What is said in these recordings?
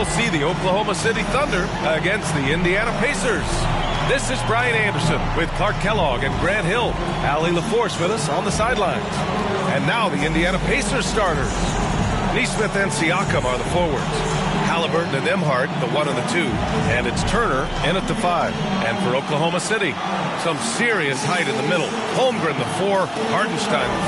we'll see the Oklahoma City Thunder against the Indiana Pacers. This is Brian Anderson with Clark Kellogg and Grant Hill. Allie LaForce with us on the sidelines. And now the Indiana Pacers starters. Nesmith and Siakam are the forwards. Halliburton and Nembhard, the 1 and the 2. And it's Turner in at the 5. And for Oklahoma City, some serious height in the middle. Holmgren, the 4. Hardenstein, the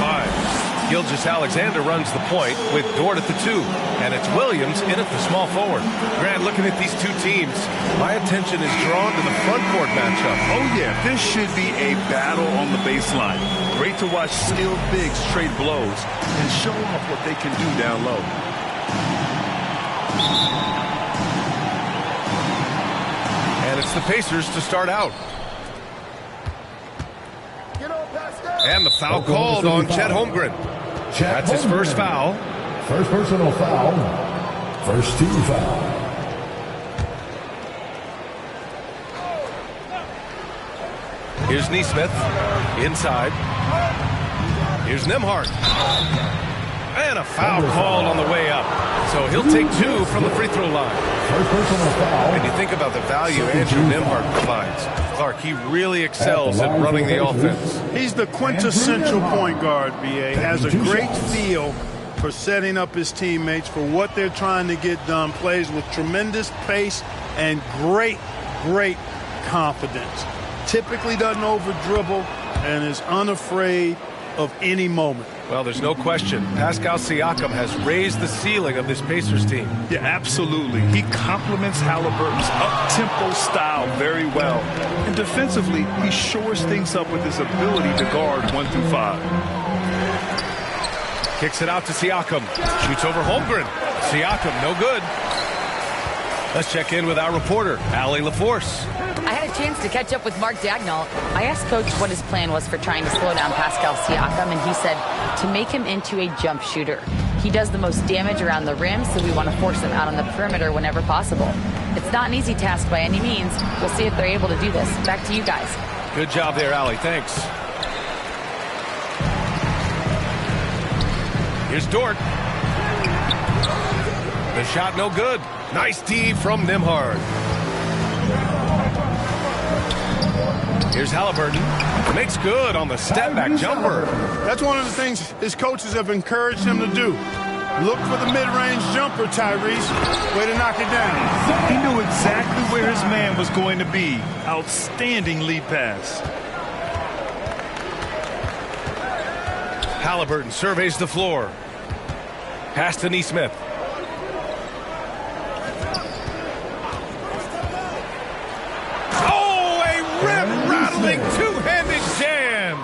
5. Gilgeous-Alexander runs the point with Dort at the 2. And it's Williams in at the small forward. Grant, looking at these two teams, my attention is drawn to the front court matchup. Oh, yeah. This should be a battle on the baseline. Great to watch skilled bigs trade blows and show off what they can do down low. And it's the Pacers to start out. And the foul called on Chet Holmgren. That's his first foul. First personal foul. First team foul. Here's Nesmith. Inside. Here's Nembhard. And a foul called on the way up. So he'll take 2 from the free throw line. First personal foul. And you think about the value Andrew Nembhard provides. Clark, he really excels at running the offense. He's the quintessential point guard, B.A. Has a great feel for setting up his teammates for what they're trying to get done. Plays with tremendous pace and great confidence. Typically doesn't over-dribble and is unafraid of any moment. Well, there's no question. Pascal Siakam has raised the ceiling of this Pacers team. Yeah, absolutely. He complements Halliburton's up-tempo style very well. And defensively, he shores things up with his ability to guard 1 through 5. Kicks it out to Siakam. Shoots over Holmgren. Siakam, no good. Let's check in with our reporter, Allie LaForce. I had a chance to catch up with Mark Dagnall. I asked Coach what his plan was for trying to slow down Pascal Siakam, and he said to make him into a jump shooter. He does the most damage around the rim, so we want to force him out on the perimeter whenever possible. It's not an easy task by any means. We'll see if they're able to do this. Back to you guys. Good job there, Allie. Thanks. Here's Dort. The shot no good. Nice D from Nembhard. Here's Halliburton. Makes good on the step-back jumper. That's one of the things his coaches have encouraged him to do. Look for the mid-range jumper, Tyrese. Way to knock it down. He knew exactly where his man was going to be. Outstanding lead pass. Halliburton surveys the floor. Pass to Nesmith. Rim-rattling two-handed jam.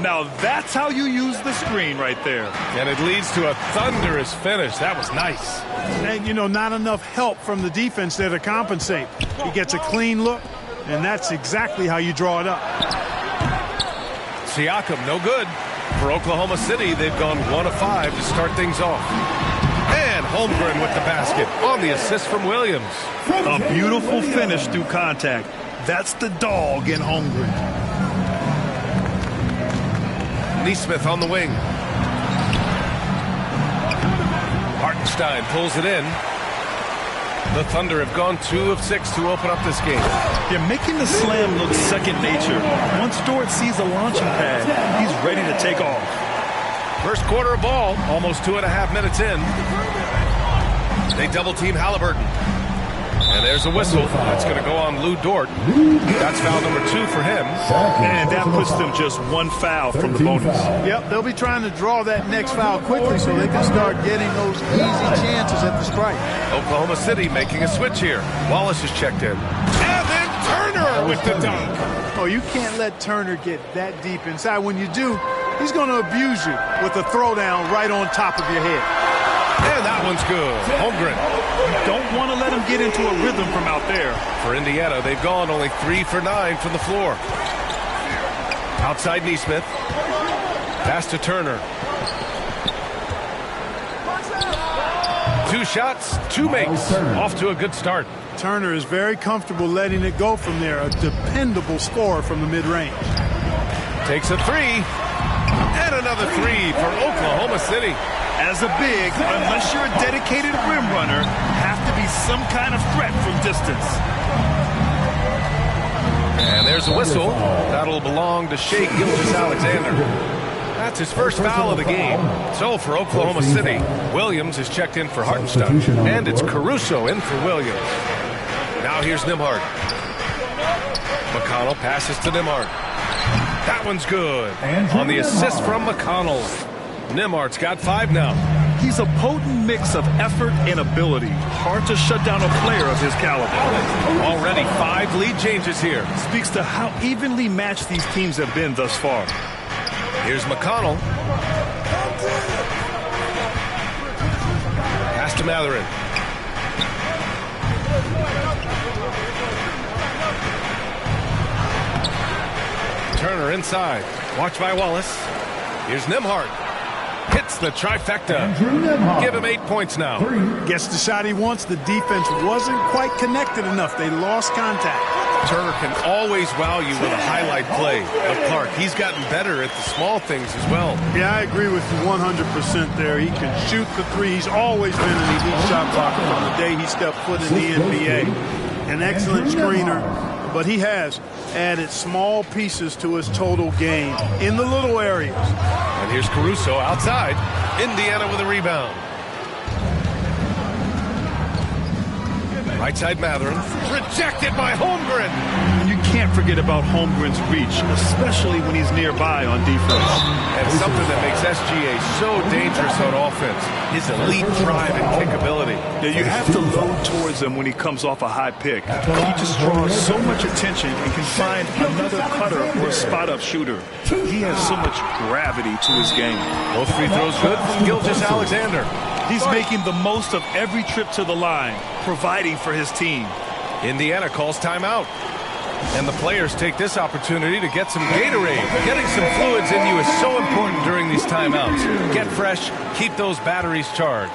Now that's how you use the screen right there. And it leads to a thunderous finish. That was nice. And, you know, not enough help from the defense there to compensate. He gets a clean look, and that's exactly how you draw it up. Siakam, no good. For Oklahoma City, they've gone 1 of 5 to start things off. And Holmgren with the basket on the assist from Williams. A beautiful finish through contact. That's the dog in Holmgren. Nesmith on the wing. Hartenstein pulls it in. The Thunder have gone 2 of 6 to open up this game. You're making the slam look second nature. Once Dort sees a launching pad, he's ready to take off. First quarter of ball, almost 2.5 minutes in. They double-team Halliburton. And there's a whistle. That's going to go on Lou Dort. That's foul number 2 for him. And that puts them just 1 foul from the bonus. Yep, they'll be trying to draw that next foul quickly so they can start getting those easy chances at the strike. Oklahoma City making a switch here. Wallace is checked in. And then Turner with the dunk. Oh, you can't let Turner get that deep inside. When you do, he's going to abuse you with a throwdown right on top of your head. And that one's good. Holmgren. Don't want to let him get into a rhythm from out there. For Indiana, they've gone only 3 for 9 from the floor. Outside Nesmith. Pass to Turner. 2 shots, 2 makes. Off to a good start. Turner is very comfortable letting it go from there. A dependable scorer from the mid-range. Takes a 3. And another three for Oklahoma City. As a big, unless you're a dedicated rim runner, have to be some kind of threat from distance. And there's a whistle. That'll belong to Shai Gilgeous-Alexander. That's his first foul of the game. So for Oklahoma City, Williams is checked in for Hartenstein. And it's Caruso in for Williams. Now here's Nembhard. McConnell passes to Nembhard. That one's good. On the assist from McConnell. Nembhard's got 5 now. He's a potent mix of effort and ability. Hard to shut down a player of his caliber. Already 5 lead changes here. Speaks to how evenly matched these teams have been thus far. Here's McConnell. Pass to Mathurin. Turner inside. Watch by Wallace. Here's Nembhard. Hits the trifecta. Give him 8 points now. Gets the shot he wants. The defense wasn't quite connected enough. They lost contact. Turner can always wow you with a highlight play. But Clark, he's gotten better at the small things as well. Yeah, I agree with you 100% there. He can shoot the three. He's always been an elite shot blocker from the day he stepped foot in the NBA. An excellent screener, but he has added small pieces to his total game in the little areas. And here's Caruso outside. Indiana with a rebound. Right side Mathurin. Rejected by Holmgren. You can't forget about Holmgren's reach, especially when he's nearby on defense. And something that makes SGA so dangerous on offense. His elite drive and kickability. Yeah, you have to load towards him when he comes off a high pick. He just draws so much attention and can find another cutter or a spot-up shooter. He has so much gravity to his game. Both free throws good from Gilgeous-Alexander. He's making the most of every trip to the line, providing for his team. Indiana calls timeout. And the players take this opportunity to get some Gatorade. Getting some fluids in you is so important during these timeouts. Get fresh, keep those batteries charged.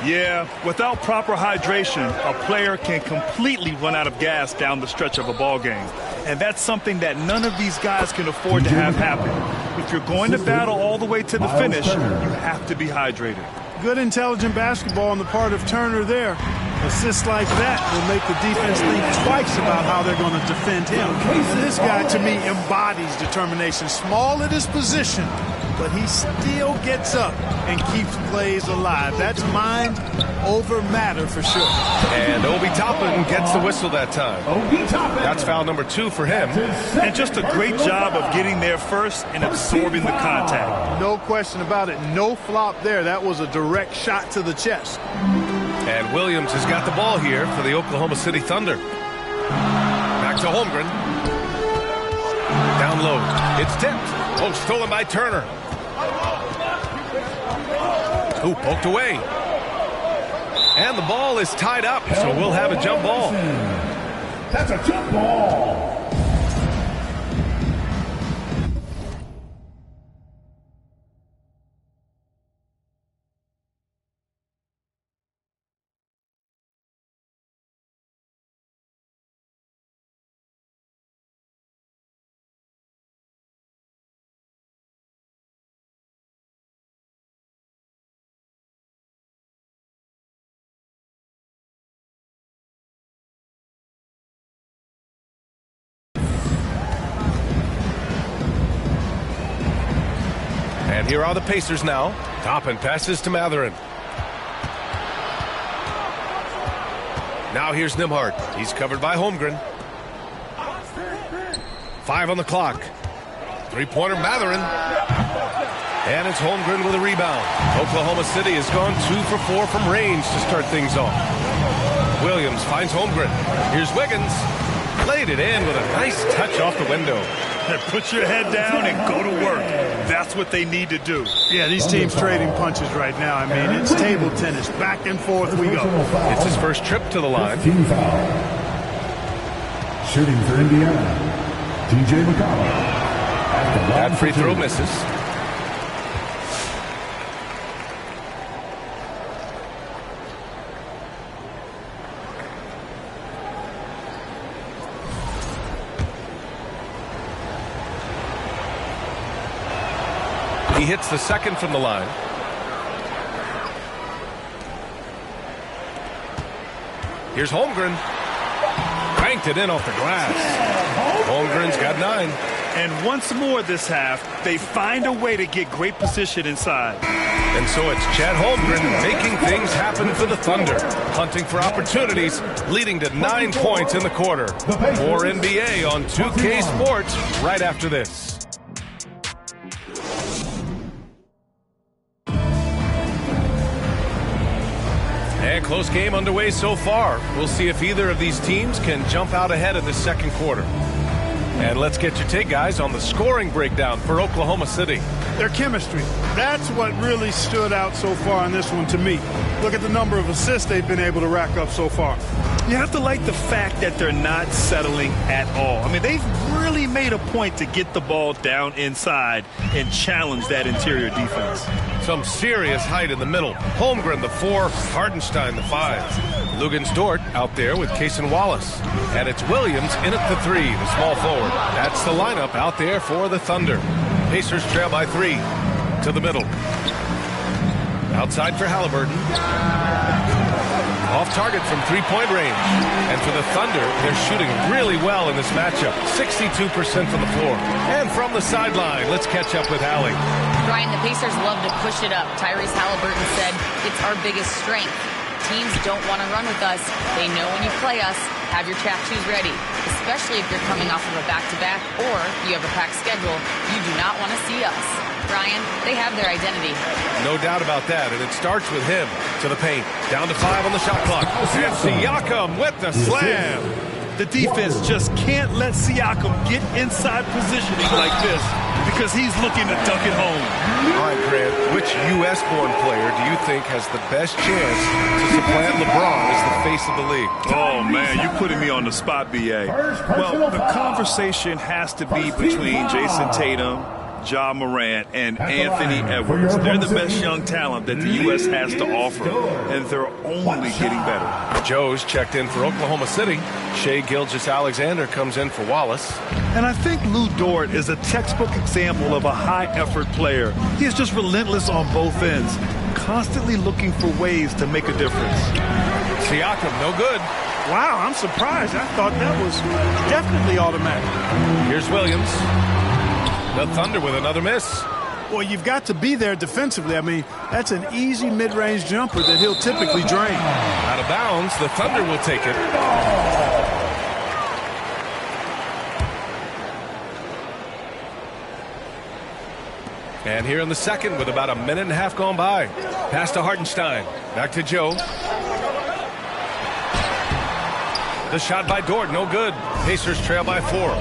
Yeah, without proper hydration, a player can completely run out of gas down the stretch of a ball game. And that's something that none of these guys can afford to have happen. If you're going to battle all the way to the finish, you have to be hydrated. Good intelligent basketball on the part of Turner there. Assists like that will make the defense think twice about how they're going to defend him. This guy, to me, embodies determination. Small at his position, but he still gets up and keeps plays alive. That's mind over matter for sure. And Obi Toppin gets the whistle that time. That's foul number 2 for him. And just a great job of getting there first and absorbing the contact. No question about it. No flop there. That was a direct shot to the chest. And Williams has got the ball here for the Oklahoma City Thunder. Back to Holmgren. Down low. It's tipped. Oh, stolen by Turner. Ooh, poked away. And the ball is tied up, so we'll have a jump ball. That's a jump ball. And here are the Pacers now. Toppin passes to Mathurin. Now here's Nembhard. He's covered by Holmgren. 5 on the clock. Three-pointer Mathurin. And it's Holmgren with a rebound. Oklahoma City has gone 2 for 4 from range to start things off. Williams finds Holmgren. Here's Wiggins. Played it in with a nice touch off the window. Put your head down and go to work. That's what they need to do. Yeah, these teams trading punches right now. I mean, it's table tennis. Back and forth we go. It's his first trip to the line. Team foul. Shooting for Indiana, TJ McConnell. That free throw misses. He hits the second from the line. Here's Holmgren. Banked it in off the glass. Holmgren's got 9. And once more this half, they find a way to get great position inside. And so it's Chad Holmgren making things happen for the Thunder. Hunting for opportunities, leading to 9 points in the quarter. More NBA on 2K Sports right after this. And close game underway so far. We'll see if either of these teams can jump out ahead in the second quarter. And let's get your take, guys, on the scoring breakdown for Oklahoma City. Their chemistry. That's what really stood out so far in this one to me. Look at the number of assists they've been able to rack up so far. You have to like the fact that they're not settling at all. I mean, they've really made a point to get the ball down inside and challenge that interior defense. Some serious height in the middle. Holmgren, the 4. Hardenstein, the 5. Lugans-Dort out there with Cason Wallace. And it's Williams in at the 3, the small forward. That's the lineup out there for the Thunder. Pacers trail by 3 to the middle. Outside for Halliburton. Off target from three-point range. And for the Thunder, they're shooting really well in this matchup. 62% from the floor. And from the sideline, let's catch up with Allie. Brian, the Pacers love to push it up. Tyrese Halliburton said, "It's our biggest strength. Teams don't want to run with us. They know when you play us, have your trap shoes ready, especially if you're coming off of a back-to-back or you have a packed schedule. You do not want to see us." Brian, they have their identity. No doubt about that, and it starts with him to the paint. Down to 5 on the shot clock. And Siakam with the slam. The defense just can't let Siakam get inside positioning like this because he's looking to dunk it home. All right, Grant, which U.S.-born player do you think has the best chance to supplant LeBron as the face of the league? Oh, man, you're putting me on the spot, B.A. Well, the conversation has to be between Jason Tatum, Ja Morant, and Anthony Edwards. They're the best young talent that the U.S. has to offer, and they're only getting better. Joe's checked in for Oklahoma City. Shai Gilgeous-Alexander comes in for Wallace. And I think Lou Dort is a textbook example of a high-effort player. He is just relentless on both ends, constantly looking for ways to make a difference. Siakam, no good. Wow, I'm surprised. I thought that was definitely automatic. Here's Williams. The Thunder with another miss. Well, you've got to be there defensively. I mean, that's an easy mid-range jumper that he'll typically drain. Out of bounds, the Thunder will take it. And here in the second with about a minute and a half gone by. Pass to Hartenstein. Back to Joe. The shot by Dort, no good. Pacers trail by 4.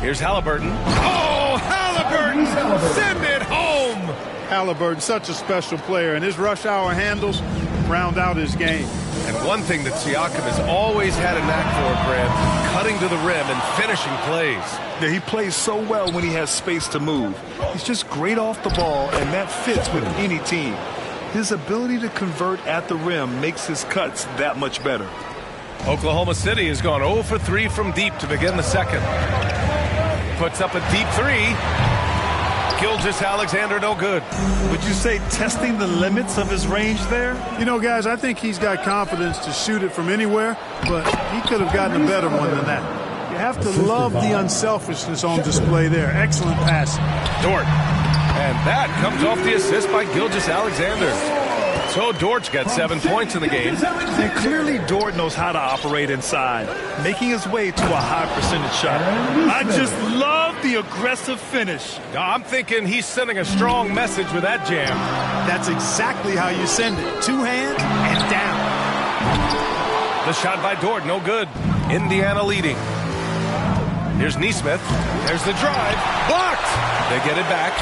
Here's Halliburton. Oh, Halliburton! Send it home! Halliburton, such a special player, and his rush hour handles round out his game. And one thing that Siakam has always had a knack for, Brad, cutting to the rim and finishing plays. Yeah, he plays so well when he has space to move. He's just great off the ball, and that fits with any team. His ability to convert at the rim makes his cuts that much better. Oklahoma City has gone 0 for 3 from deep to begin the second. Puts up a deep 3. Gilgeous-Alexander, no good. Would you say testing the limits of his range there? You know, guys, I think he's got confidence to shoot it from anywhere, but he could have gotten a better one than that. You have to love the unselfishness on display there. Excellent pass. Dort. And that comes off the assist by Gilgeous-Alexander. So Dort's got 7 points in the game. And clearly Dort knows how to operate inside, making his way to a high percentage shot. I just love the aggressive finish. I'm thinking he's sending a strong message with that jam. That's exactly how you send it. 2 hands and down. The shot by Dort, no good. Indiana leading. Here's Nesmith. There's the drive. Blocked. They get it back.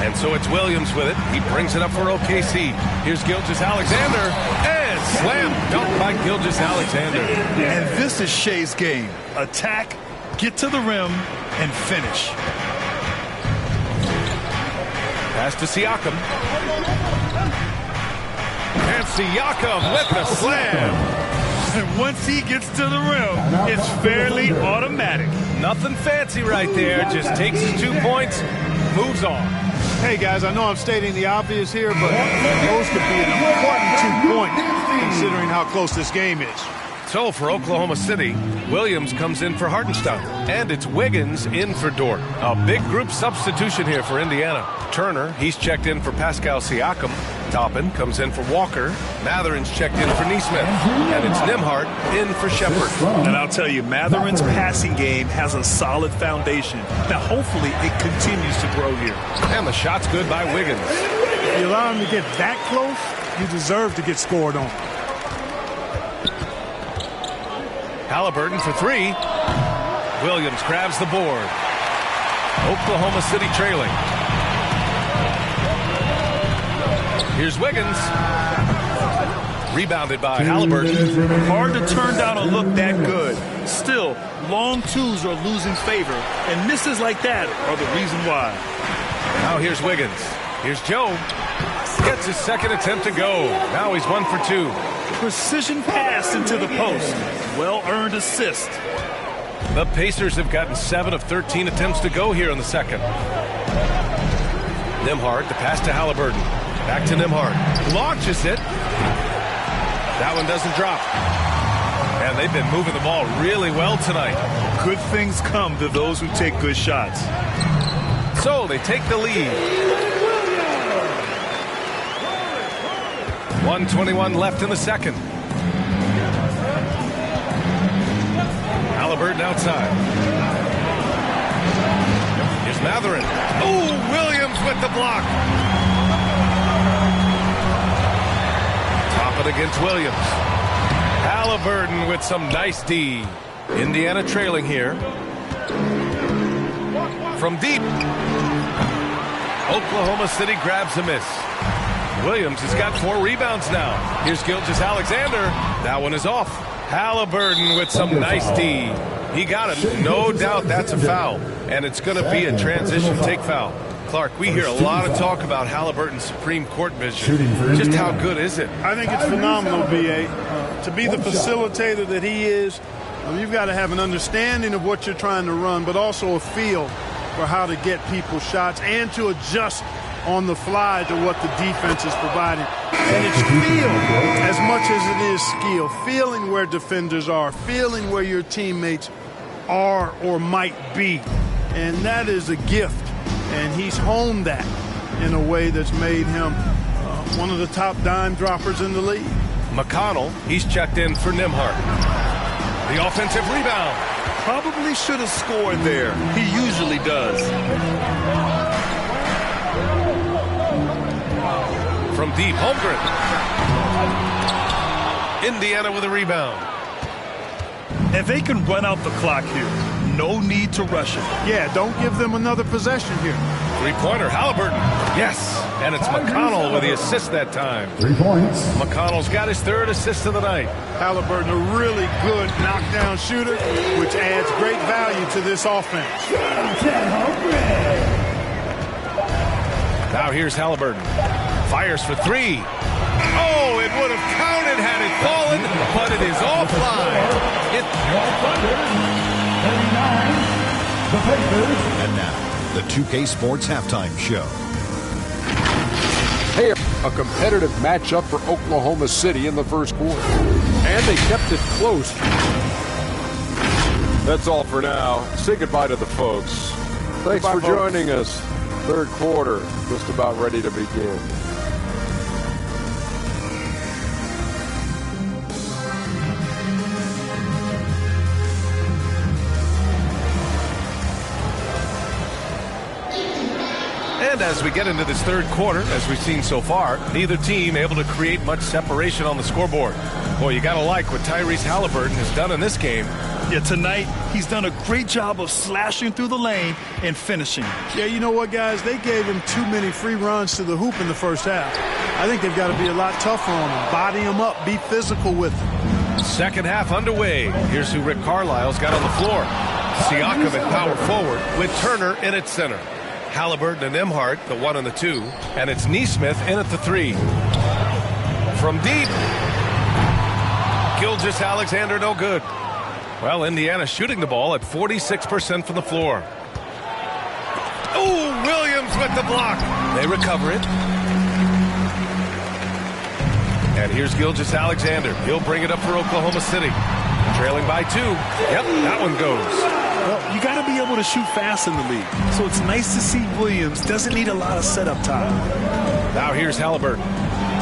And so it's Williams with it. He brings it up for OKC. Here's Gilgeous-Alexander. And slam dunk by Gilgeous-Alexander. And this is Shai's game. Attack, get to the rim, and finish. Pass to Siakam. And Siakam with the slam. And once he gets to the rim, it's fairly automatic. Nothing fancy right there. Just takes his 2 points, moves on. Hey, guys, I know I'm stating the obvious here, but those could be an important 2 points considering how close this game is. So for Oklahoma City, Williams comes in for Hartenstein, and it's Wiggins in for Dort. A big group substitution here for Indiana. Turner, he's checked in for Pascal Siakam. Toppin comes in for Walker. Matherin's checked in for Nesmith. And it's Nembhard in for Shepard. And I'll tell you, Matherin's passing game has a solid foundation. Now, hopefully, it continues to grow here. And the shot's good by Wiggins. If you allow him to get that close, you deserve to get scored on. Halliburton for three. Williams grabs the board. Oklahoma City trailing. Here's Wiggins. Rebounded by Halliburton. Hard to turn down a look that good. Still, long twos are losing favor, and misses like that are the reason why. Now here's Wiggins. Here's Joe. Gets his second attempt to go. Now he's 1 for 2. Precision pass into the post. Well-earned assist. The Pacers have gotten 7 of 13 attempts to go here in the second. Nembhard, the pass to Halliburton. Back to Nembhard. Launches it. That one doesn't drop. And they've been moving the ball really well tonight. Good things come to those who take good shots. So they take the lead. 1:21 left in the second. Halliburton outside. Here's Matherin. Oh, Williams with the block. Top it against Williams. Halliburton with some nice D. Indiana trailing here. From deep. Oklahoma City grabs a miss. Williams has got 4 rebounds now. Here's Gilgeous-Alexander. That one is off. Halliburton with some nice D. He got it. No doubt that's a foul. And it's going to be a transition take foul. Clark, we hear a lot of talk about Halliburton's supreme court vision. Just how good is it? I think it's phenomenal, B.A. To be the facilitator that he is, you've got to have an understanding of what you're trying to run, but also a feel for how to get people shots and to adjust on the fly to what the defense is providing. And it's feel as much as it is skill. Feeling where defenders are, feeling where your teammates are or might be. And that is a gift. And he's honed that in a way that's made him one of the top dime droppers in the league. McConnell, he's checked in for Nembhard. The offensive rebound. Probably should have scored there. He usually does. From deep, Holmgren. Indiana with a rebound. If they can run out the clock here, no need to rush it. Yeah, don't give them another possession here. Three-pointer, Halliburton. Yes, and it's McConnell with the assist that time. 3 points. McConnell's got his 3rd assist of the night. Halliburton, a really good knockdown shooter, which adds great value to this offense. Now here's Halliburton. Fires for 3. Oh, it would have counted had it fallen, but it is offline. And now, the 2K Sports Halftime Show. Hey, a competitive matchup for Oklahoma City in the first quarter. And they kept it close. That's all for now. Say goodbye to the folks. Thanks for joining us. Third quarter, just about ready to begin. And as we get into this third quarter, as we've seen so far, neither team able to create much separation on the scoreboard. Boy, you got to like what Tyrese Halliburton has done in this game. Yeah, tonight, he's done a great job of slashing through the lane and finishing. Yeah, you know what, guys? They gave him too many free runs to the hoop in the first half. I think they've got to be a lot tougher on him. Body him up, be physical with him. Second half underway. Here's who Rick Carlisle's got on the floor. Siakam at power forward with Turner in at center. Halliburton and Nembhard, the 1 and the 2. And it's Nesmith in at the 3. From deep. Gilgeous-Alexander, no good. Well, Indiana shooting the ball at 46% from the floor. Oh, Williams with the block. They recover it. And here's Gilgeous-Alexander. He'll bring it up for Oklahoma City. Trailing by 2. Yep, that one goes. Well, you got to be able to shoot fast in the league. So it's nice to see Williams doesn't need a lot of setup time. Now here's Halliburton.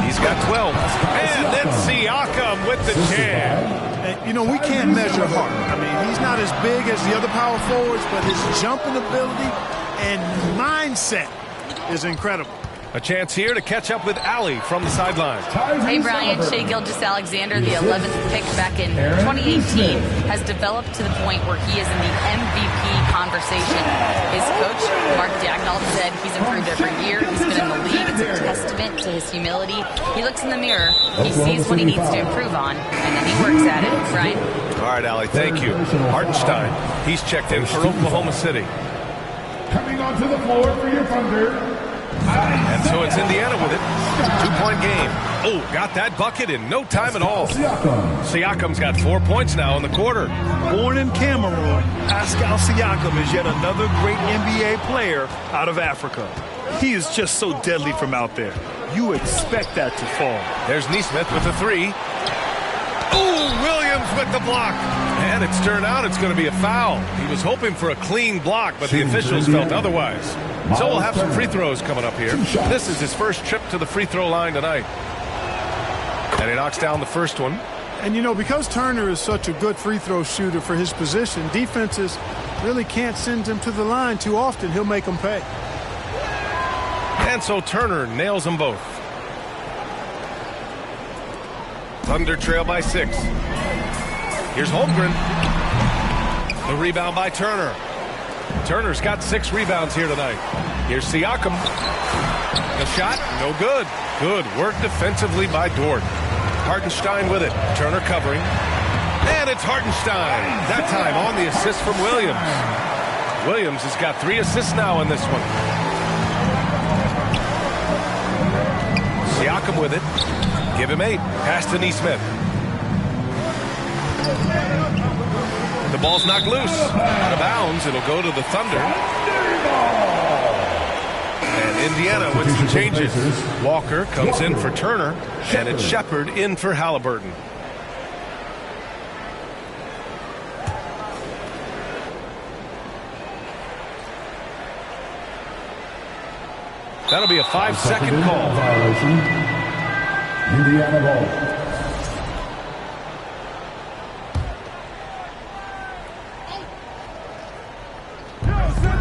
He's got 12. And then Siakam with the jam. And, you know, we can't measure Hart. I mean, he's not as big as the other power forwards, but his jumping ability and mindset is incredible. A chance here to catch up with Allie from the sidelines. Hey, Brian. Shai Gilgeous-Alexander, the 11th pick back in 2018, has developed to the point where he is in the MVP conversation. His coach, Mark Daigneault, said he's improved every year. He's been in the league. It's a testament to his humility. He looks in the mirror. He sees what he needs to improve on, and then he works at it. Brian? All right, Allie, thank you. Hartenstein, he's checked in for Oklahoma City. Coming onto the floor for your Thunder. And so it's Indiana with it. 2-point game. Oh, got that bucket in no time at all. Siakam's got 4 points now in the quarter. Born in Cameroon, Pascal Siakam is yet another great NBA player out of Africa. He is just so deadly from out there. You expect that to fall. There's Nesmith with the 3. Oh, Williams with the block. And it's turned out it's going to be a foul. He was hoping for a clean block, but the officials felt otherwise. So we'll have some free throws coming up here. This is his first trip to the free throw line tonight. And he knocks down the first one. And, you know, because Turner is such a good free throw shooter for his position, defenses really can't send him to the line too often. He'll make them pay. And so Turner nails them both. Thunder trail by 6. Here's Holmgren. The rebound by Turner. Turner's got 6 rebounds here tonight. Here's Siakam. The shot, no good. Good work defensively by Dort. Hartenstein with it. Turner covering. And it's Hartenstein. That time on the assist from Williams. Williams has got 3 assists now in this one. Siakam with it. Give him 8. Pass to Nesmith. The ball's knocked loose. Out of bounds. It'll go to the Thunder. And Indiana with some changes. Walker comes in for Turner. And it's Shepard in for Halliburton. That'll be a 5-second call. Indiana ball.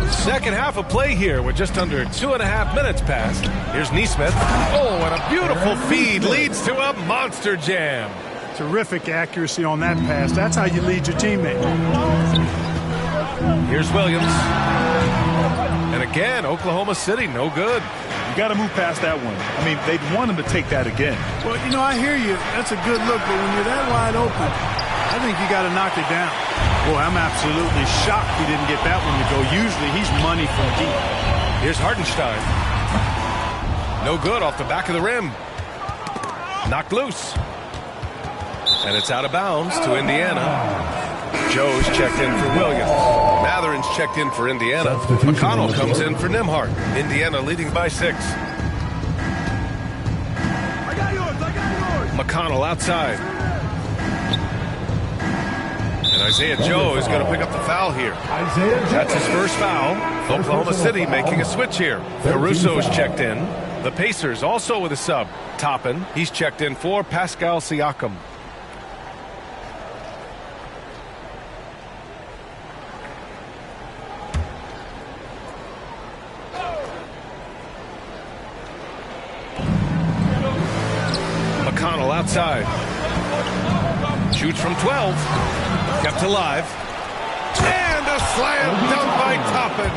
Second half of play here with just under 2.5 minutes passed. Here's Nesmith. Oh, and a beautiful feed leads to a monster jam. Terrific accuracy on that pass. That's how you lead your teammate. Here's Williams. And again, Oklahoma City, no good. You got to move past that one. I mean, they'd want him to take that again. Well, you know, I hear you. That's a good look, but when you're that wide open, I think you got to knock it down. Boy, I'm absolutely shocked he didn't get that one to go. Usually, he's money from deep. Here's Hartenstein. No good off the back of the rim. Knocked loose. And it's out of bounds to Indiana. Joe's checked in for Williams. Matherin's checked in for Indiana. McConnell comes in for Nembhard. Indiana leading by 6. McConnell outside. And Isaiah Joe is going to pick up the foul here. That's his first foul. Oklahoma City making a switch here. Caruso's checked in. The Pacers also with a sub. Toppin, he's checked in for Pascal Siakam. McConnell outside. Shoots from 12. Kept alive. And a slam dunk by Toppin.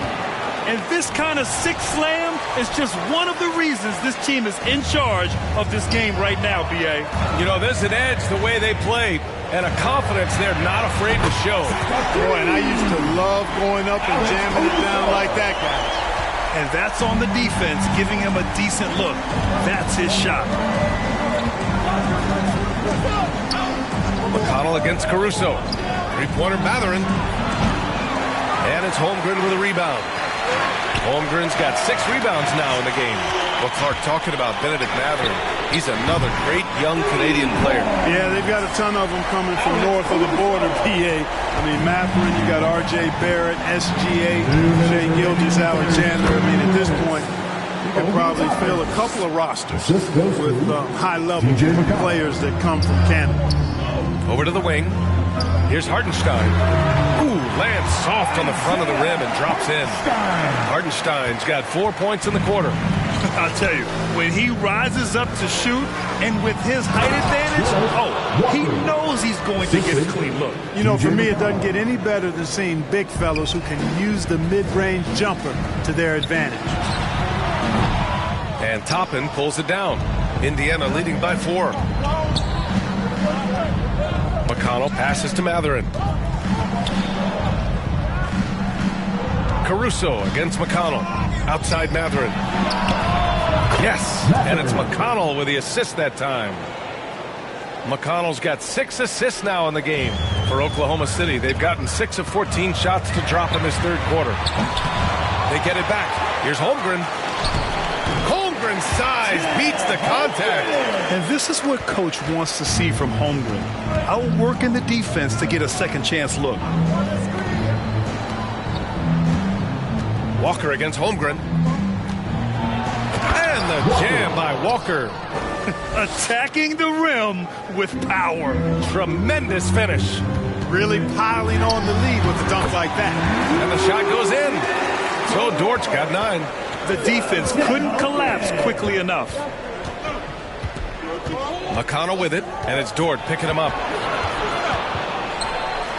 And this kind of sick slam is just one of the reasons this team is in charge of this game right now, B.A. You know, there's an edge the way they played and a confidence they're not afraid to show. Boy, and I used to love going up and jamming it down like that guy. And that's on the defense, giving him a decent look. That's his shot. McConnell against Caruso. Three-pointer Matherin. And it's Holmgren with a rebound. Holmgren's got 6 rebounds now in the game. Well, Clark, talking about Benedict Matherin, he's another great young Canadian player. Yeah, they've got a ton of them coming from north of the border, PA. I mean, Matherin, you got R.J. Barrett, SGA, Shai Gilgeous-Alexander. I mean, at this point, you could probably fill a couple of rosters with high-level players that come from Canada. Over to the wing. Here's Hartenstein. Ooh, lands soft on the front of the rim and drops in. Hartenstein's got 4 points in the quarter. I'll tell you, when he rises up to shoot, and with his height advantage, he knows he's going to get a clean look. You know, for me, it doesn't get any better than seeing big fellas who can use the mid-range jumper to their advantage. And Toppin pulls it down. Indiana leading by 4. McConnell passes to Matherin. Caruso against McConnell. Outside Matherin. Yes, and it's McConnell with the assist that time. McConnell's got 6 assists now in the game for Oklahoma City. They've gotten 6 of 14 shots to drop in this third quarter. They get it back. Here's Holmgren. Holmgren's size beats the contact. And this is what Coach wants to see from Holmgren. Outworking the defense to get a second chance look. Walker against Holmgren. And the jam by Walker. Attacking the rim with power. Tremendous finish. Really piling on the lead with a dunk like that. And the shot goes in. So Dortch got 9. The defense couldn't collapse quickly enough. McConnell with it, and it's Dort picking him up.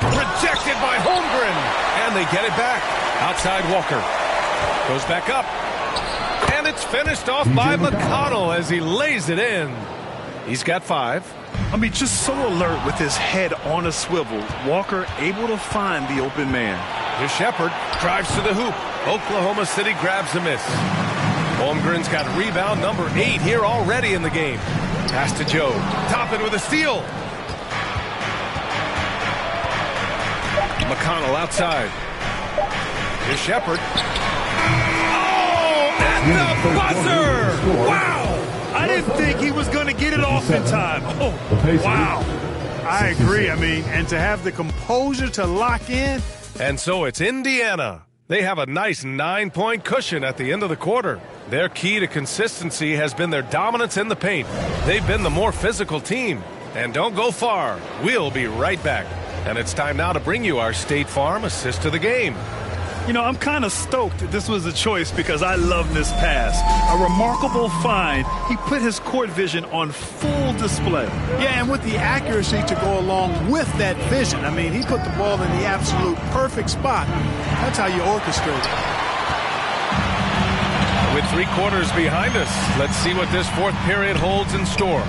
Rejected by Holmgren. And they get it back. Outside Walker. Goes back up. And it's finished off by McConnell as he lays it in. He's got 5. I mean, just so alert with his head on a swivel. Walker able to find the open man. Here's Shepard. Drives to the hoop. Oklahoma City grabs the miss. Holmgren's got rebound number 8 here already in the game. Pass to Joe. Toppin with a steal. McConnell outside. Here's Shepard. Oh, and the buzzer! Wow! I didn't think he was going to get it off in time. Oh, wow. I agree. I mean, and to have the composure to lock in. And so it's Indiana. They have a nice 9-point cushion at the end of the quarter. Their key to consistency has been their dominance in the paint. They've been the more physical team. And don't go far. We'll be right back. And it's time now to bring you our State Farm assist to the game. You know, I'm kind of stoked that this was a choice because I love this pass. A remarkable find. He put his court vision on full display. Yeah, and with the accuracy to go along with that vision. I mean, he put the ball in the absolute perfect spot. That's how you orchestrate it. With 3 quarters behind us, let's see what this fourth period holds in store.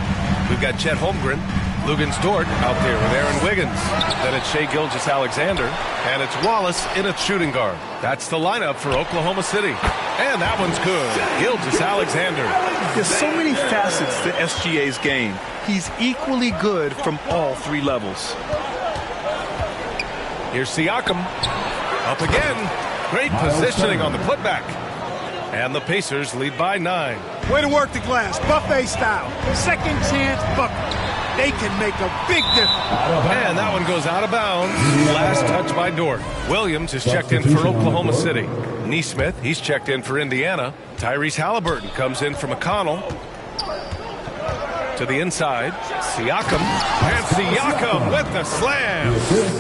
We've got Chet Holmgren, Lugens Dort out there with Aaron Wiggins. Then it's Shai Gilgeous-Alexander, and it's Wallace in at shooting guard. That's the lineup for Oklahoma City. And that one's good. Gilgeous-Alexander. There's so many facets to SGA's game. He's equally good from all 3 levels. Here's Siakam. Up again. Great positioning on the putback. And the Pacers lead by 9. Way to work the glass. Buffet style. Second chance bucket. They can make a big difference. And that one goes out of bounds. Last touch by Dort. Williams is checked in for Oklahoma City. Neesmith, he's checked in for Indiana. Tyrese Halliburton comes in for McConnell. To the inside. Siakam. And Siakam with the slam.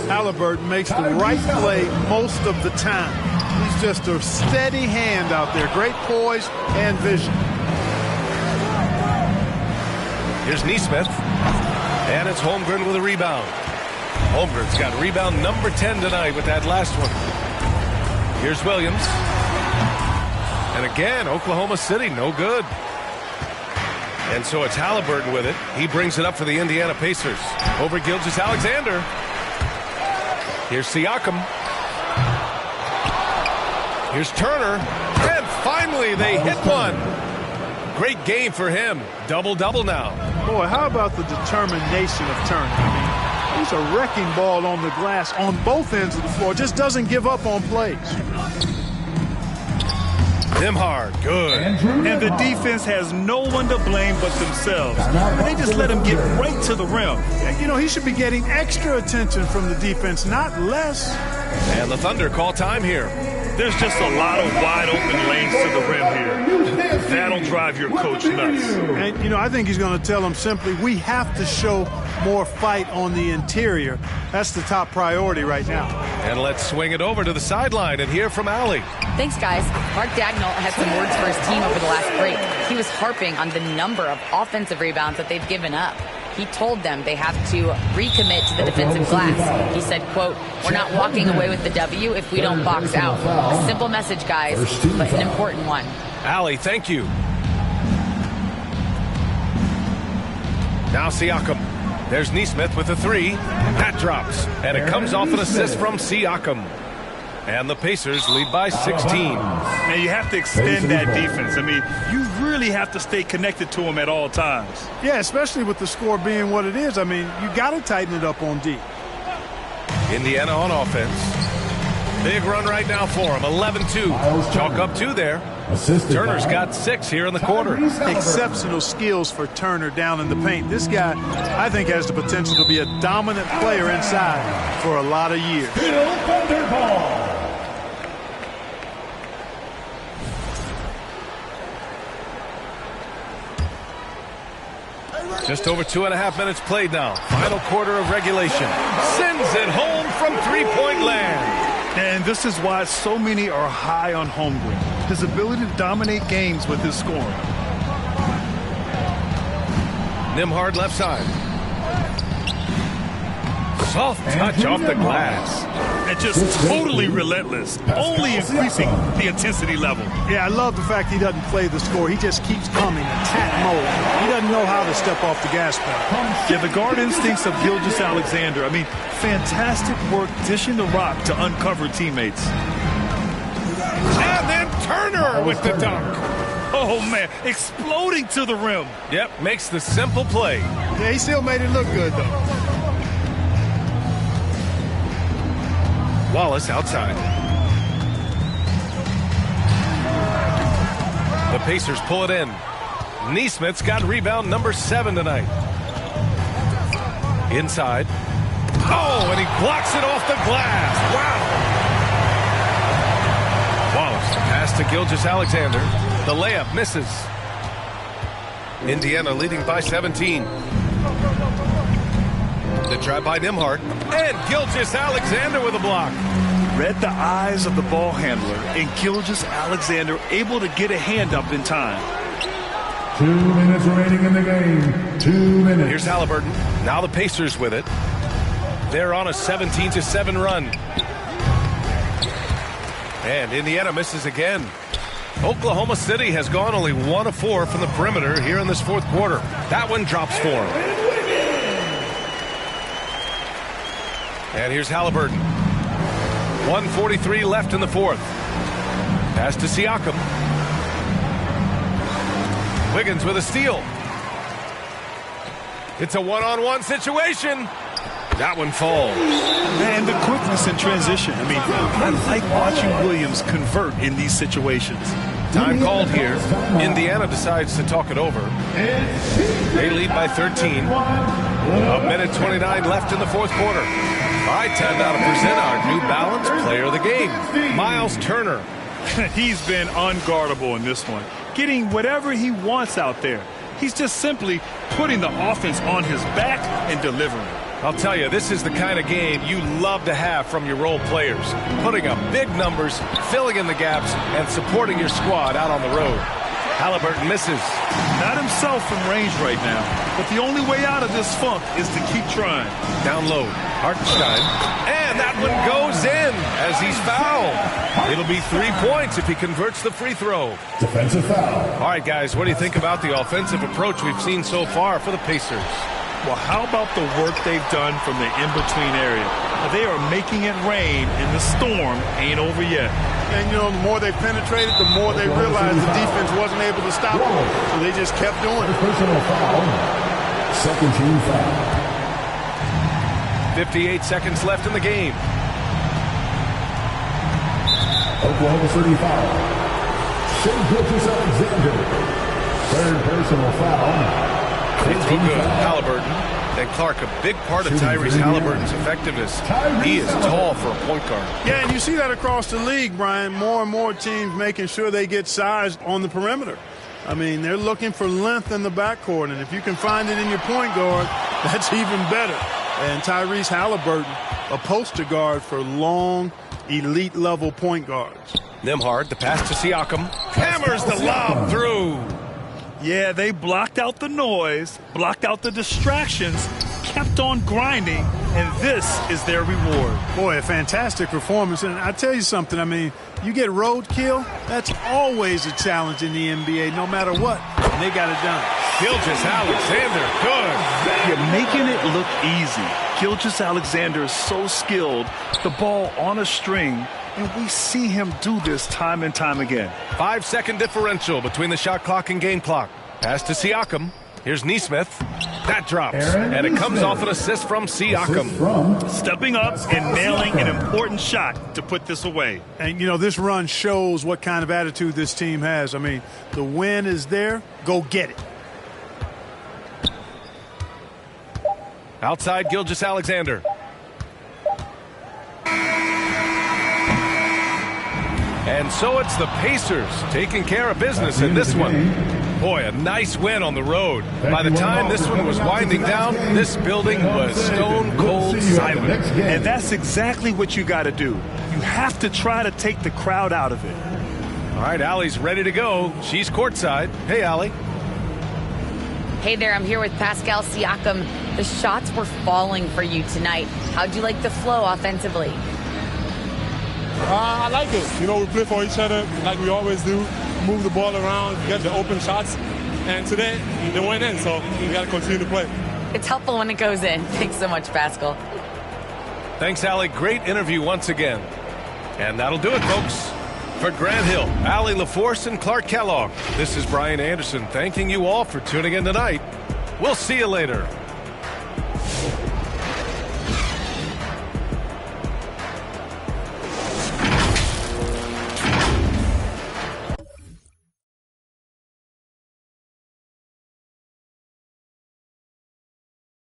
Halliburton makes the right play most of the time. He's just a steady hand out there. Great poise and vision. Here's Neesmith. And it's Holmgren with a rebound. Holmgren's got rebound number 10 tonight with that last one. Here's Williams. And again, Oklahoma City, no good. And so it's Halliburton with it. He brings it up for the Indiana Pacers. Over Gilgeous-Alexander. Here's Siakam. Here's Turner. And finally, they hit one. Great game for him. Double-double now. Boy, how about the determination of Turner? I mean, He's a wrecking ball on the glass on both ends of the floor. Just doesn't give up on plays. Nembhard, good. And the defense has no one to blame but themselves. They just let him get right to the rim. You know, he should be getting extra attention from the defense, not less. And the Thunder call time here. There's just a lot of wide open lanes to the rim here. That'll drive your coach nuts. And, you know, I think he's going to tell them simply, we have to show more fight on the interior. That's the top priority right now. And let's swing it over to the sideline and hear from Allie. Thanks, guys. Mark Dagnall had some words for his team over the last break. He was harping on the number of offensive rebounds that they've given up. He told them they have to recommit to the defensive glass. He said, quote, "We're not walking away with the W if we don't box out." A simple message, guys, but an important one. Allie, thank you. Now Siakam. There's Nesmith with a three. That drops. And it comes off an assist from Siakam. And the Pacers lead by 16. Now you have to extend that defense. I mean, you really have to stay connected to them at all times. Yeah, especially with the score being what it is. I mean, you got to tighten it up on D. Indiana on offense. Big run right now for him. 11-2. Chalk up 2 there. Turner's got 6 here in the quarter. Exceptional skills for Turner down in the paint. This guy, I think, has the potential to be a dominant player inside for a lot of years. Just over 2.5 minutes played now. Final quarter of regulation. Sends it home from three-point land. And this is why so many are high on Holmgren. His ability to dominate games with his scoring. Nembhard left side. Soft touch off the glass. And just totally relentless. Only increasing the intensity level. Yeah, I love the fact he doesn't play the score. He just keeps coming, attack mode. He doesn't know how to step off the gas pedal. Yeah, the guard instincts of Gilgeous-Alexander. I mean, fantastic work dishing the rock to uncover teammates. And then Turner with the dunk. Oh, man, exploding to the rim. Yep, makes the simple play. Yeah, he still made it look good, though. Wallace outside. The Pacers pull it in. Nesmith's got rebound number 7 tonight. Inside. Oh, and he blocks it off the glass. Wow. Wallace pass to Gilgeous-Alexander. The layup misses. Indiana leading by 17. The drive by Nembhard. And Gilgeous-Alexander with a block. Read the eyes of the ball handler, and Gilgeous-Alexander able to get a hand up in time. 2 minutes remaining in the game. 2 minutes. Here's Halliburton. Now the Pacers with it. They're on a 17-7 run. And Indiana misses again. Oklahoma City has gone only 1 of 4 from the perimeter here in this fourth quarter. That one drops for him. And here's Halliburton. 1:43 left in the fourth. Pass to Siakam. Wiggins with a steal. It's a one-on-one situation. That one falls. And the quickness in transition. I mean, I like watching Williams convert in these situations. Time called here. Indiana decides to talk it over. They lead by 13. A minute 29 left in the fourth quarter. All right, time now to present our New Balance Player of the Game, Miles Turner. He's been unguardable in this one, getting whatever he wants out there. He's just simply putting the offense on his back and delivering. I'll tell you, this is the kind of game you love to have from your role players. Putting up big numbers, filling in the gaps, and supporting your squad out on the road. Halliburton misses. Not himself from range right now, but the only way out of this funk is to keep trying. Down low, Hartenstein. And that one goes in as he's fouled. It'll be 3 points if he converts the free throw. Defensive foul. All right, guys, what do you think about the offensive approach we've seen so far for the Pacers? Well, how about the work they've done from the in-between area? They are making it rain, and the storm ain't over yet. And, you know, the more they penetrated, the more they realized the defense wasn't able to stop them. So they just kept doing it. Personal foul. Second team foul. 58 seconds left in the game. Oklahoma City foul. Shea Gilgeous-Alexander. Third personal foul. They threw good. Halliburton. And Clark, a big part of Tyrese Halliburton's effectiveness. He is tall for a point guard. Yeah, and you see that across the league, Brian. More and more teams making sure they get size on the perimeter. I mean, they're looking for length in the backcourt, and if you can find it in your point guard, that's even better. And Tyrese Halliburton, a poster guard for long, elite-level point guards. Nembhard, the pass to Siakam. Hammers the lob through. Yeah, they blocked out the noise, blocked out the distractions, kept on grinding, and this is their reward. Boy, a fantastic performance. And I tell you something, I mean, you get roadkill, that's always a challenge in the NBA, no matter what. And they got it done. Gilgeous-Alexander, good. You're making it look easy. Gilgeous-Alexander is so skilled, the ball on a string, and we see him do this time and time again. 5-second differential between the shot clock and game clock. Pass to Siakam. Here's Nesmith. That drops. And it comes off an assist from Siakam. Stepping up and nailing an important shot to put this away. And, you know, this run shows what kind of attitude this team has. I mean, the win is there. Go get it. Outside Gilgeous-Alexander. And so it's the Pacers taking care of business in this one. Boy, a nice win on the road. By the time this one was winding down, this building was stone cold silent. And that's exactly what you got to do. You have to try to take the crowd out of it. All right, Allie's ready to go. She's courtside. Hey, Allie. Hey there, I'm here with Pascal Siakam. The shots were falling for you tonight. How'd you like the flow offensively? I like it. You know, we play for each other like we always do. Move the ball around, get the open shots. And today, they went in, so we got to continue to play. It's helpful when it goes in. Thanks so much, Pascal. Thanks, Allie. Great interview once again. And that'll do it, folks. For Grant Hill, Allie LaForce, and Clark Kellogg, this is Brian Anderson thanking you all for tuning in tonight. We'll see you later.